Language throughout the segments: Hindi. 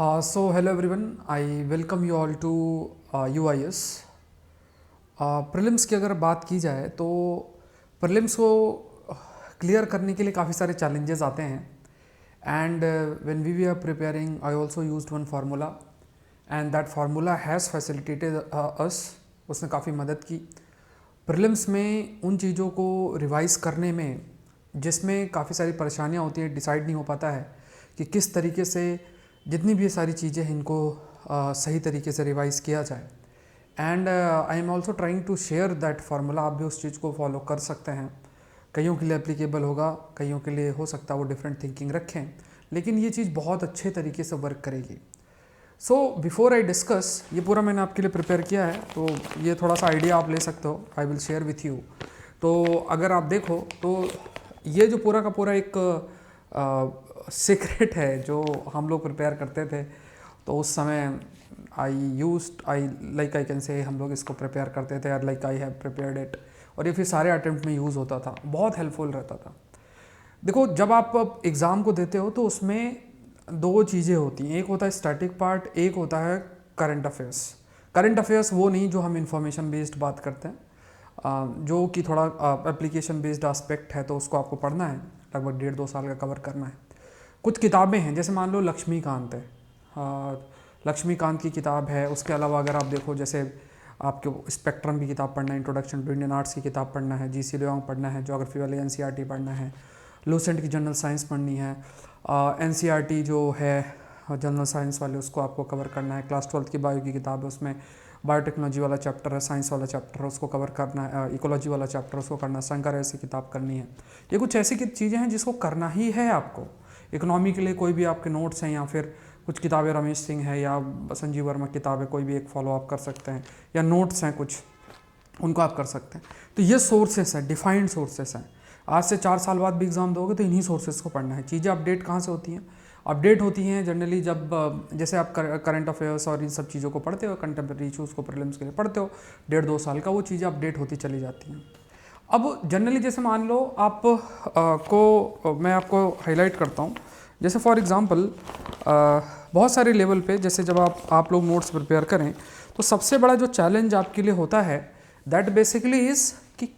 Hello everyone, I welcome you all to UIS. Prelims की अगर बात की जाए तो प्रीलिम्स को क्लियर करने के लिए काफ़ी सारे चैलेंजेस आते हैं and when we are preparing I also used one formula and that formula has facilitated us, उसने काफ़ी मदद की प्रीलिम्स में उन चीज़ों को रिवाइज करने में जिसमें काफ़ी सारी परेशानियां होती हैं, डिसाइड नहीं हो पाता है कि किस तरीके से जितनी भी ये सारी चीज़ें हैं इनको सही तरीके से रिवाइज किया जाए। And I am also trying to share that formula, आप भी उस चीज़ को फॉलो कर सकते हैं। कईयों के लिए एप्लीकेबल होगा, कईयों के लिए हो सकता है वो डिफरेंट थिंकिंग रखें, लेकिन ये चीज़ बहुत अच्छे तरीके से वर्क करेगी। सो बिफोर आई डिस्कस, ये पूरा मैंने आपके लिए प्रिपेयर किया है, तो ये थोड़ा सा आइडिया आप ले सकते हो, I will share with you. तो अगर आप देखो तो ये जो पूरा का पूरा एक सीक्रेट है जो हम लोग प्रिपेयर करते थे, तो उस समय आई कैन से हम लोग इसको प्रिपेयर करते थे और like I have prepared it, और ये फिर सारे अटेम्प्ट में यूज़ होता था, बहुत हेल्पफुल रहता था। देखो, जब आप एग्ज़ाम को देते हो तो उसमें दो चीज़ें होती हैं, एक होता है स्टैटिक पार्ट, एक होता है करंट अफेयर्स। करंट अफेयर्स वो नहीं जो हम इंफॉर्मेशन बेस्ड बात करते हैं, जो कि थोड़ा एप्लीकेशन बेस्ड एस्पेक्ट है, तो उसको आपको पढ़ना है, लगभग 1.5-2 साल का कवर करना है। कुछ किताबें हैं, जैसे मान लो लक्ष्मीकांत है, लक्ष्मीकांत की किताब है। उसके अलावा अगर आप देखो, जैसे आपके स्पेक्ट्रम की किताब पढ़ना है, इंट्रोडक्शन टू इंडियन आर्ट्स की किताब पढ़ना है, जी सी लियोंग पढ़ना है, ज्योग्राफी वाले एनसीईआरटी पढ़ना है, लूसेंट की जनरल साइंस पढ़नी है, एनसीईआरटी जो है जनरल साइंस वाले उसको आपको कवर करना है, क्लास 12 की बायो की किताब है, उसमें बायोटेक्नोलॉजी वाला चैप्टर है, साइंस वाला चैप्टर है, उसको कवर करना है, इकोलॉजी वाला चैप्टर उसको करना है, शंकर ऐसी किताब करनी है। ये कुछ ऐसी चीज़ें हैं जिसको करना ही है आपको। इकोनॉमी के लिए कोई भी आपके नोट्स हैं, या फिर कुछ किताबें रमेश सिंह है या संजीव वर्मा किताब है, कोई भी एक फॉलो आप कर सकते हैं, या नोट्स हैं कुछ, उनको आप कर सकते हैं। तो ये सोर्सेस हैं, डिफाइंड सोर्सेस हैं। आज से 4 साल बाद भी एग्ज़ाम दोगे तो इन्हीं सोर्सेस को पढ़ना है। चीज़ें अपडेट कहाँ से होती हैं? अपडेट होती हैं जनरली जब जैसे आप करंट अफेयर्स और इन सब चीज़ों को पढ़ते हो, कंटेम्प्रेरी इशूज़ को प्रीलिम्स के लिए पढ़ते हो, 1.5-2 साल का, वो चीज़ें अपडेट होती चली जाती हैं। अब जनरली जैसे मान लो आप मैं आपको हाईलाइट करता हूँ, जैसे फॉर एग्ज़ाम्पल बहुत सारे लेवल पे, जैसे जब आप लोग नोट्स प्रिपेयर करें तो सबसे बड़ा जो चैलेंज आपके लिए होता है दैट बेसिकली इज़ कि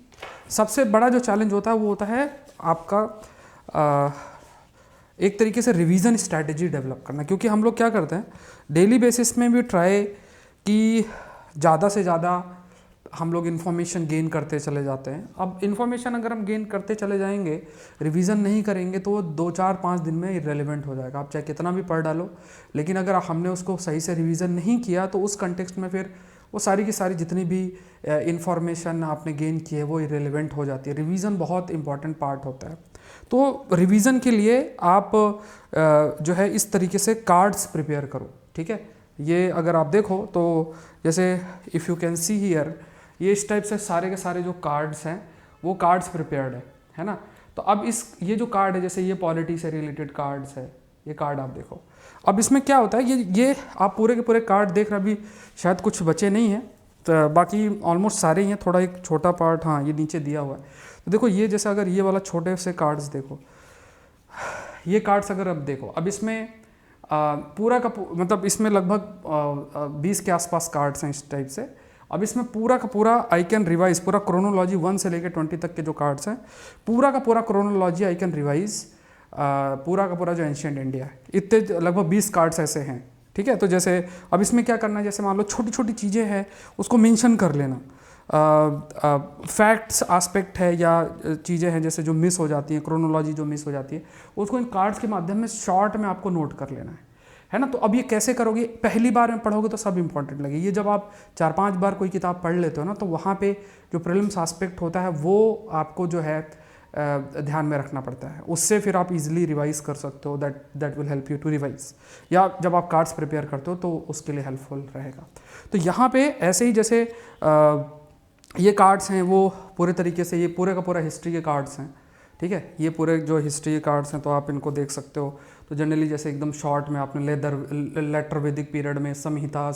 सबसे बड़ा जो चैलेंज होता है वो होता है आपका एक तरीके से रिवीजन स्ट्रैटेजी डेवलप करना। क्योंकि हम लोग क्या करते हैं, डेली बेसिस में भी ट्राई कि ज़्यादा से ज़्यादा हम लोग इन्फॉर्मेशन गेन करते चले जाते हैं। अब इन्फॉर्मेशन अगर हम गेन करते चले जाएंगे, रिवीजन नहीं करेंगे, तो वो 2-4-5 दिन में इरेलीवेंट हो जाएगा। आप चाहे कितना भी पढ़ डालो, लेकिन अगर हमने उसको सही से रिवीजन नहीं किया तो उस कंटेक्स्ट में फिर वो सारी की सारी जितनी भी इन्फॉर्मेशन आपने गेन की है वो इरेलीवेंट हो जाती है। रिवीजन बहुत इंपॉर्टेंट पार्ट होता है। तो रिवीजन के लिए आप जो है इस तरीके से कार्ड्स प्रिपेयर करो, ठीक है। ये अगर आप देखो तो जैसे if you can see here, ये इस टाइप से सारे के सारे जो कार्ड्स हैं वो कार्ड्स प्रिपेयर्ड है ना। तो अब ये जो कार्ड है, जैसे ये पॉलिटी से रिलेटेड कार्ड्स है, ये कार्ड आप देखो। अब इसमें क्या होता है, ये आप पूरे के पूरे कार्ड देख रहे, अभी शायद कुछ बचे नहीं हैं, तो बाकी ऑलमोस्ट सारे ही हैं, थोड़ा एक छोटा पार्ट हाँ ये नीचे दिया हुआ है। तो देखो, ये जैसे अगर ये वाला छोटे से कार्ड्स देखो, ये कार्ड्स अगर अब देखो, अब इसमें पूरा का मतलब इसमें लगभग 20 के आसपास कार्ड्स हैं इस टाइप से। अब इसमें पूरा का पूरा आई कैन रिवाइज, पूरा क्रोनोलॉजी 1 से लेकर 20 तक के जो कार्ड्स हैं, पूरा का पूरा क्रोनोलॉजी आई कैन रिवाइज, पूरा का पूरा जो एंशिएंट इंडिया है, इतने लगभग 20 कार्ड्स ऐसे हैं, ठीक है। तो जैसे अब इसमें क्या करना है, जैसे मान लो छोटी छोटी चीज़ें हैं उसको मेंशन कर लेना, फैक्ट्स एस्पेक्ट है या चीज़ें हैं जैसे जो मिस हो जाती हैं, क्रोनोलॉजी जो मिस हो जाती है, उसको इन कार्ड्स के माध्यम में शॉर्ट में आपको नोट कर लेना है ना। तो अब ये कैसे करोगे? पहली बार में पढ़ोगे तो सब इंपॉर्टेंट लगे, ये जब आप 4-5 बार कोई किताब पढ़ लेते हो ना, तो वहाँ पे जो प्रीलिम्स एस्पेक्ट होता है वो आपको जो है ध्यान में रखना पड़ता है। उससे फिर आप इजीली रिवाइज कर सकते हो, that will help you to revise, या जब आप कार्ड्स प्रिपेयर करते हो तो उसके लिए हेल्पफुल रहेगा। तो यहाँ पे ऐसे ही जैसे ये कार्ड्स हैं वो पूरे तरीके से, ये पूरे का पूरा हिस्ट्री के कार्ड्स हैं, ठीक है। ये पूरे जो हिस्ट्री के कार्ड्स हैं तो आप इनको देख सकते हो। तो जनरली जैसे एकदम शॉर्ट में आपने लेटर वैदिक पीरियड में संहिता,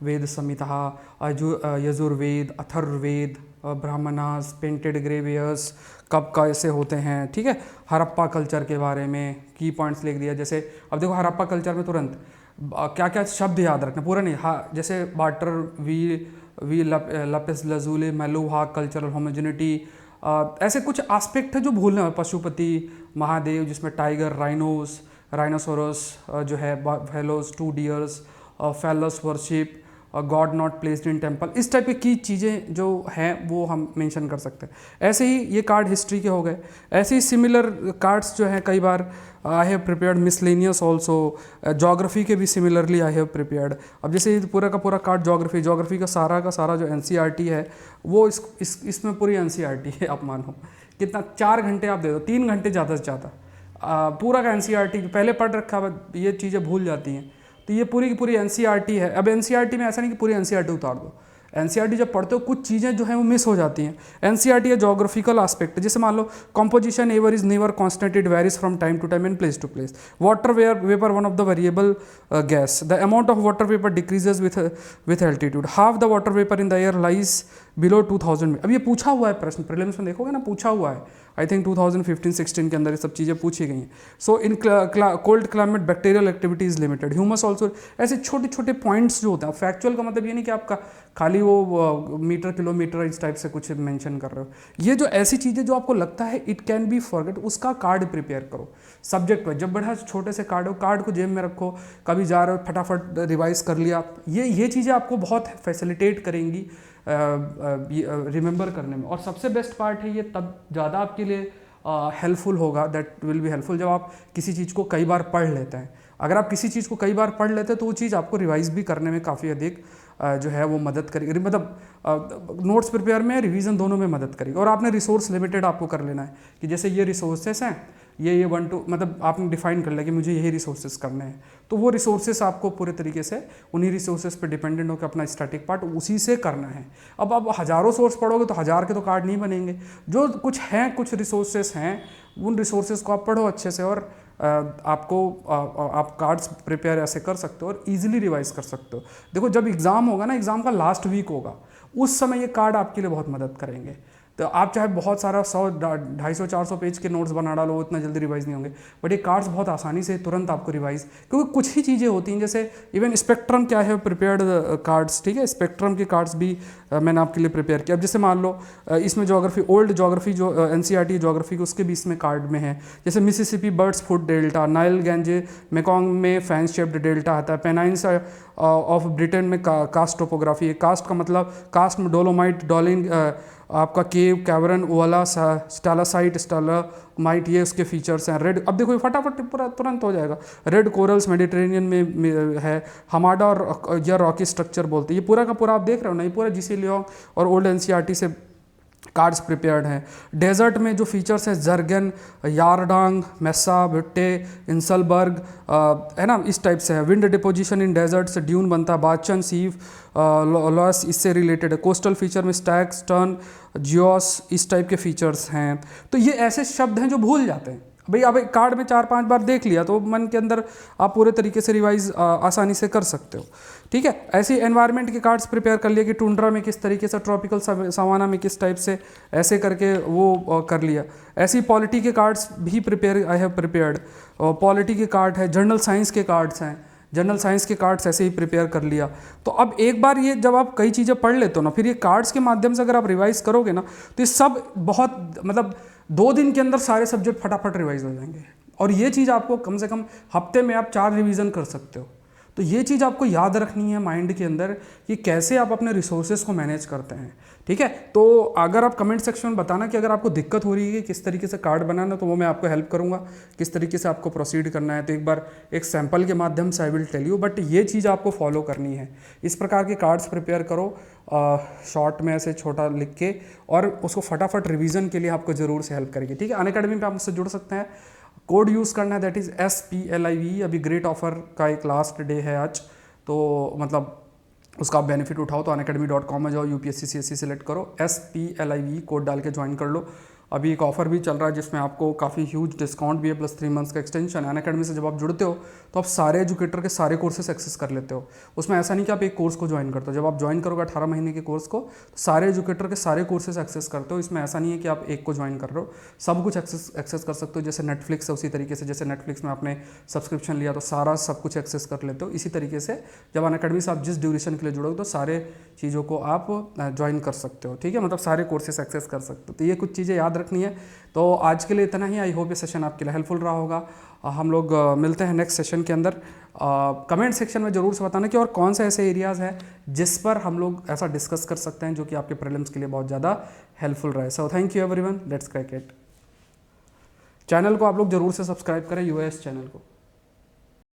वेद संहिता, यजुर्वेद, अथर्ववेद, ब्राह्मणास, पेंटेड ग्रेवियर्स कब कैसे होते हैं, ठीक है। हड़प्पा कल्चर के बारे में की पॉइंट्स लिख दिया। जैसे अब देखो हड़प्पा कल्चर में तुरंत क्या क्या शब्द याद रखना, पूरा नहीं, हाँ, जैसे वाटर, वी वी lapis lazuli, Meluha, cultural homogeneity, ऐसे कुछ एस्पेक्ट है जो भूलना है। पशुपति, महादेव जिसमें टाइगर, राइनोस, राइनोसोरस जो है, वेलोस, 2 deers, phallus worship, god not placed in temple, इस टाइप की चीज़ें जो हैं वो हम मेंशन कर सकते हैं। ऐसे ही ये कार्ड हिस्ट्री के हो गए। ऐसे ही सिमिलर कार्ड्स जो हैं कई बार I have prepared miscellaneous also, geography के भी सिमिलरली आई हैव प्रिपेयर्ड। अब जैसे ये पूरा का पूरा कार्ड जोग्राफी का सारा जो एनसीईआरटी है वो इसमें पूरी एनसीईआरटी है। आप मानो कितना, 4 घंटे आप दे दो, 3 घंटे ज़्यादा से ज़्यादा, पूरा का एनसीईआरटी पहले पढ़ रखा है, ये चीज़ें भूल जाती हैं। तो ये पूरी की पूरी एनसीईआरटी है। अब एनसीईआरटी में ऐसा नहीं कि पूरी एनसीईआरटी उतार दो, एनसीईआरटी जब पढ़ते हो कुछ चीज़ें जो हैं वो मिस हो जाती हैं। एनसीईआरटी है जोग्राफिकल एस्पेक्ट, जैसे मान लो composition ever is never constant, it varies from time to time and place to place. Water vapour one of the variable gas, the amount of water vapour decreases with altitude, half the water vapour in the air lies below 2000 में। अब ये पूछा हुआ है प्रश्न, प्रीलिम्स में देखोगे ना, पूछा हुआ है, आई थिंक 2015-16 के अंदर ये सब चीज़ें पूछी गई हैं। So in cold climate bacterial activity is limited, humus also, ऐसे छोटे छोटे पॉइंट्स जो होते हैं। फैक्चुअल का मतलब ये नहीं कि आपका खाली वो मीटर किलोमीटर इस टाइप से कुछ मेंशन कर रहे हो। ये जो ऐसी चीज़ें जो आपको लगता है इट कैन बी फॉरगेट, उसका कार्ड प्रिपेयर करो सब्जेक्ट वाइज। जब बड़ा छोटे से कार्ड हो, कार्ड को जेब में रखो, कभी जा रहे हो फटाफट रिवाइज कर लिया। ये चीज़ें आपको बहुत फैसिलिटेट करेंगी रिमेंबर करने में। और सबसे बेस्ट पार्ट है ये तब ज़्यादा आपके लिए हेल्पफुल होगा, दैट विल बी हेल्पफुल, जब आप किसी चीज़ को कई बार पढ़ लेते हैं। अगर आप किसी चीज़ को कई बार पढ़ लेते हैं तो वो चीज़ आपको रिवाइज भी करने में काफ़ी अधिक जो है वो मदद करेगी, मतलब नोट्स प्रिपेयर में, रिवीजन दोनों में मदद करेगी। और आपने रिसोर्स लिमिटेड आपको कर लेना है कि जैसे ये रिसोर्सेस हैं, ये 1 2, मतलब आपने डिफाइन कर लिया कि मुझे यही रिसोर्सेज करने हैं, तो वो रिसोर्सेज आपको पूरे तरीके से उन्हीं रिसोर्सेज पे डिपेंडेंट होकर अपना स्टैटिक पार्ट उसी से करना है। अब आप हज़ारों सोर्स पढ़ोगे तो 1000 के तो कार्ड नहीं बनेंगे। जो कुछ हैं, कुछ रिसोर्सेज हैं, उन रिसोर्सेज को आप पढ़ो अच्छे से, और आप कार्ड्स प्रिपेयर ऐसे कर सकते हो और इजीली रिवाइज कर सकते हो। देखो जब एग्ज़ाम होगा ना, एग्ज़ाम का लास्ट वीक होगा, उस समय ये कार्ड आपके लिए बहुत मदद करेंगे। तो आप चाहे बहुत सारा 100 250 400 पेज के नोट्स बना डालो, इतना जल्दी रिवाइज नहीं होंगे, बट ये कार्ड्स बहुत आसानी से तुरंत आपको रिवाइज, क्योंकि कुछ ही चीज़ें होती हैं, जैसे इवन स्पेक्ट्रम क्या है प्रिपेयर्ड कार्ड्स, ठीक है, स्पेक्ट्रम के कार्ड्स भी मैंने आपके लिए प्रिपेयर किया। अब जैसे मान लो इसमें जोग्राफी, ओल्ड जोग्राफी जो एनसीईआरटी जोग्राफी के, उसके भी इसमें कार्ड में है। जैसे Mississippi birds foot delta, Nile Ganges Mekong में फैन शेप्ड डेल्टा आता है, पेनाइंस ऑफ ब्रिटेन में कास्ट टोपोग्राफी है। कास्ट का मतलब कास्ट में डोलोमाइट, डॉलिंग, आपका केव, कैवरन, ओला, स्टालासाइट, स्टालामाइट, ये उसके फीचर्स हैं। रेड, अब देखो ये फटाफट पूरा तुरंत हो जाएगा। रेड कोरल्स मेडिटेरेनियन में है, हमाडा और या रॉकी स्ट्रक्चर बोलते हैं। ये पूरा का पूरा आप देख रहे हो ना, ये पूरा जीसी लियोंग और ओल्ड एनसीईआरटी से कार्ड्स प्रिपेयर्ड हैं। डेजर्ट में जो फीचर्स हैं, जर्गन, यारडांग, मेसा, भिट्टे, इंसलबर्ग, है ना, इस टाइप से है। विंड डिपोजिशन इन डेजर्ट से ड्यून बनता है, बाचन, सीव, लॉस इससे रिलेटेड है। कोस्टल फीचर में स्टैग, स्टर्न, जियोस, इस टाइप के फीचर्स हैं। तो ये ऐसे शब्द हैं जो भूल जाते हैं भाई। अब एक कार्ड में 4-5 बार देख लिया तो मन के अंदर आप पूरे तरीके से रिवाइज आसानी से कर सकते हो, ठीक है। ऐसे एनवायरनमेंट के कार्ड्स प्रिपेयर कर लिए कि टुंड्रा में किस तरीके से, ट्रॉपिकल सवाना में किस टाइप से, ऐसे करके वो कर लिया। ऐसी पॉलिटी के कार्ड्स भी prepare I have prepared, polity के कार्ड है, जनरल साइंस के कार्ड्स हैं, जनरल साइंस के कार्ड्स ऐसे ही प्रिपेयर कर लिया। तो अब एक बार ये जब आप कई चीज़ें पढ़ लेते हो ना, फिर ये कार्ड्स के माध्यम से अगर आप रिवाइज करोगे ना, तो ये सब बहुत, मतलब 2 दिन के अंदर सारे सब्जेक्ट फटाफट रिवाइज हो जाएंगे। और ये चीज़ आपको कम से कम हफ्ते में आप 4 रिवीजन कर सकते हो। तो ये चीज़ आपको याद रखनी है माइंड के अंदर कि कैसे आप अपने रिसोर्सेज को मैनेज करते हैं, ठीक है। तो अगर आप कमेंट सेक्शन में बताना कि अगर आपको दिक्कत हो रही है किस तरीके से कार्ड बनाना, तो वो मैं आपको हेल्प करूंगा किस तरीके से आपको प्रोसीड करना है। तो एक बार एक सैंपल के माध्यम से I will tell you, but ये चीज़ आपको फॉलो करनी है। इस प्रकार के कार्ड्स प्रिपेयर करो शॉर्ट में ऐसे छोटा लिख के, और उसको फटाफट रिवीजन के लिए आपको ज़रूर से हेल्प करेगी, ठीक है। अनअकैडमी पे आप मुझसे जुड़ सकते हैं, कोड यूज़ करना है, दैट इज़ SPLIV। अभी ग्रेट ऑफर का एक लास्ट डे है आज, तो मतलब उसका आप बेनिफिट उठाओ। तो unacademy.com में जाओ, UPSC CSC सेलेक्ट करो, SPLIV कोड डाल के ज्वाइन कर लो। अभी एक ऑफर भी चल रहा है जिसमें आपको काफ़ी ह्यूज डिस्काउंट भी है, प्लस 3 मंथ्स का एक्सटेंशन। अनअकैडमी से जब आप जुड़ते हो तो आप सारे एजुकेटर के सारे कोर्सेस एक्सेस कर लेते हो। उसमें ऐसा नहीं कि आप एक कोर्स को ज्वाइन करते हो, जब आप ज्वाइन करोगे 18 महीने के कोर्स को तो सारे एजुकेटर के सारे कोर्सेज एक्सेस करते हो। इसमें ऐसा नहीं है कि आप एक को ज्वाइन कर रहे हो, सब कुछ एक्सेस कर सकते हो। जैसे नेटफ्लिक्स है उसी तरीके से, जैसे नेटफ्लिक्स में आपने सब्सक्रिप्शन लिया तो सारा सब कुछ एक्सेस कर लेते हो। इसी तरीके से जब अनअकैडमी से आप जिस ड्यूरेशन के लिए जुड़ोगे तो सारे चीज़ों को आप ज्वाइन कर सकते हो, ठीक है, मतलब सारे कोर्सेस एक्सेस कर सकते हो। तो ये कुछ चीज़ें याद रखनी है। तो आज के लिए इतना ही। आई होप ये सेशन आपके लिए हेल्पफुल रहा होगा। हम लोग मिलते हैं नेक्स्ट सेशन के अंदर। कमेंट सेक्शन में ज़रूर से बताना कि और कौन से ऐसे एरियाज़ हैं जिस पर हम लोग ऐसा डिस्कस कर सकते हैं जो कि आपके प्रीलिम्स के लिए बहुत ज़्यादा हेल्पफुल रहे। So thank you everyone, let's crack it. Channel को आप लोग ज़रूर से सब्सक्राइब करें, यूएस चैनल को।